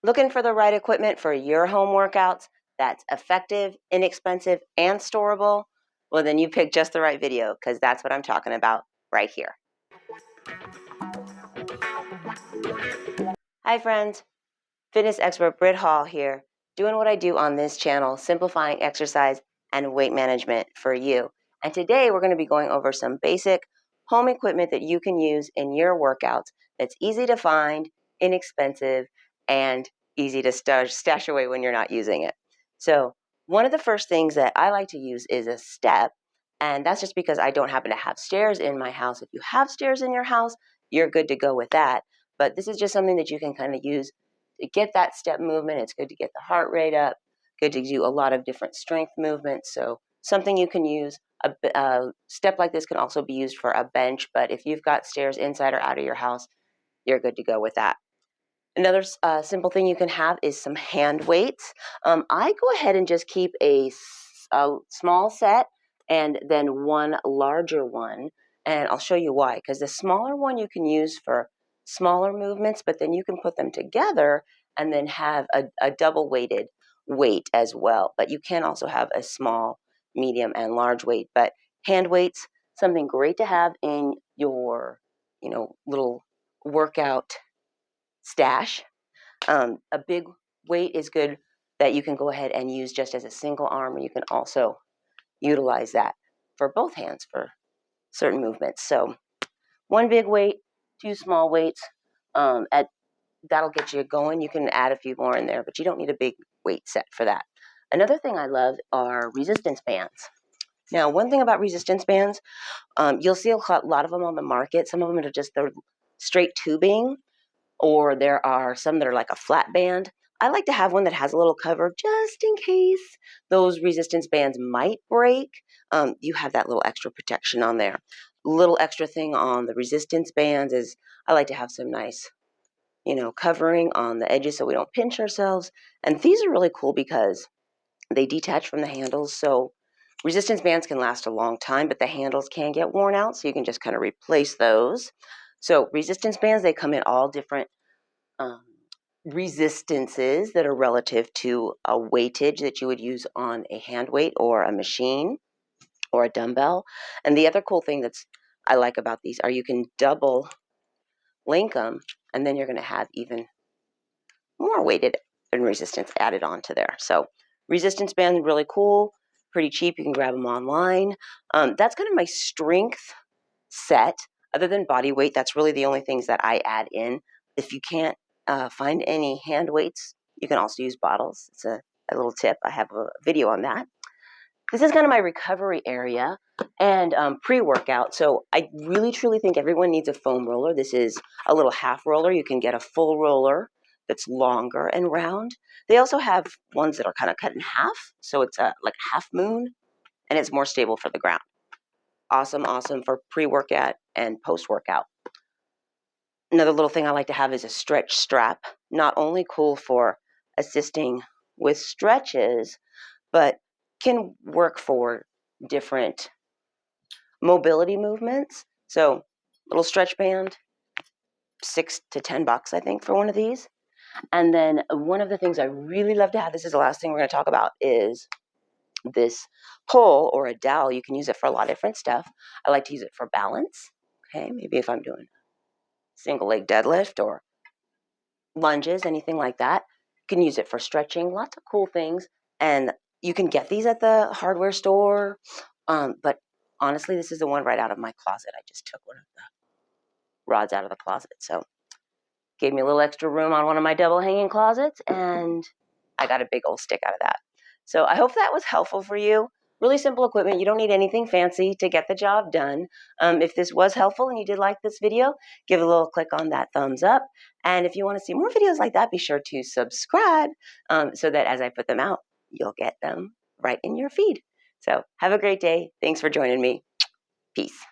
Looking for the right equipment for your home workouts that's effective, inexpensive, and storable? Well, then you picked just the right video, because that's what I'm talking about right here. Hi friends, fitness expert Britt Hall here, doing what I do on this channel, simplifying exercise and weight management for you. And today we're going to be going over some basic home equipment that you can use in your workouts that's easy to find, inexpensive, and easy to stash away when you're not using it. So one of the first things that I like to use is a step, and that's just because I don't happen to have stairs in my house. If you have stairs in your house, you're good to go with that. But this is just something that you can kind of use to get that step movement. It's good to get the heart rate up, good to do a lot of different strength movements. So something you can use. A step like this can also be used for a bench, but if you've got stairs inside or out of your house, you're good to go with that. Another simple thing you can have is some hand weights. I go ahead and just keep a small set and then one larger one, and I'll show you why. Because the smaller one you can use for smaller movements, but then you can put them together and then have a double weighted weight as well. But you can also have a small, medium, and large weight. But hand weights, something great to have in your, little workout stash. A big weight is good that you can go ahead and use just as a single arm, and you can also utilize that for both hands for certain movements. So one big weight, two small weights, that'll get you going. You can add a few more in there, but you don't need a big weight set for that. Another thing I love are resistance bands. Now, one thing about resistance bands, you'll see a lot of them on the market. Some of them are just the straight tubing, or there are some that are like a flat band. I like to have one that has a little cover just in case those resistance bands might break. You have that little extra protection on there. Little extra thing on the resistance bands is I like to have some nice, covering on the edges so we don't pinch ourselves. And these are really cool because they detach from the handles. So resistance bands can last a long time, but the handles can get worn out. So you can just kind of replace those. So resistance bands, they come in all different resistances that are relative to a weightage that you would use on a hand weight or a machine or a dumbbell. And the other cool thing that's I like about these are you can double link them, and then you're going to have even more weighted and resistance added onto there. So resistance band, really cool, pretty cheap. You can grab them online. That's kind of my strength set. Other than body weight, that's really the only things that I add in. If you can't find any hand weights, you can also use bottles. It's a little tip. I have a video on that. This is kind of my recovery area and pre-workout. So I really, truly think everyone needs a foam roller. This is a little half roller. You can get a full roller that's longer and round. They also have ones that are kind of cut in half. So it's like a half moon, and it's more stable for the ground. Awesome for pre-workout and post-workout. Another little thing I like to have is a stretch strap. Not only cool for assisting with stretches, but can work for different mobility movements. So little stretch band, $6 to $10, I think, for one of these. And then one of the things I really love to have, this is the last thing we're going to talk about, is this pole or a dowel. You can use it for a lot of different stuff. I like to use it for balance. Okay, maybe if I'm doing single leg deadlift or lunges, anything like that. You can use it for stretching, lots of cool things. And you can get these at the hardware store. But honestly, this is the one right out of my closet. I just took one of the rods out of the closet. So gave me a little extra room on one of my double hanging closets, and I got a big old stick out of that. So I hope that was helpful for you. Really simple equipment. You don't need anything fancy to get the job done. If this was helpful and you did like this video, give it a little click on that thumbs up. And if you want to see more videos like that, be sure to subscribe so that as I put them out, you'll get them right in your feed. So have a great day. Thanks for joining me. Peace.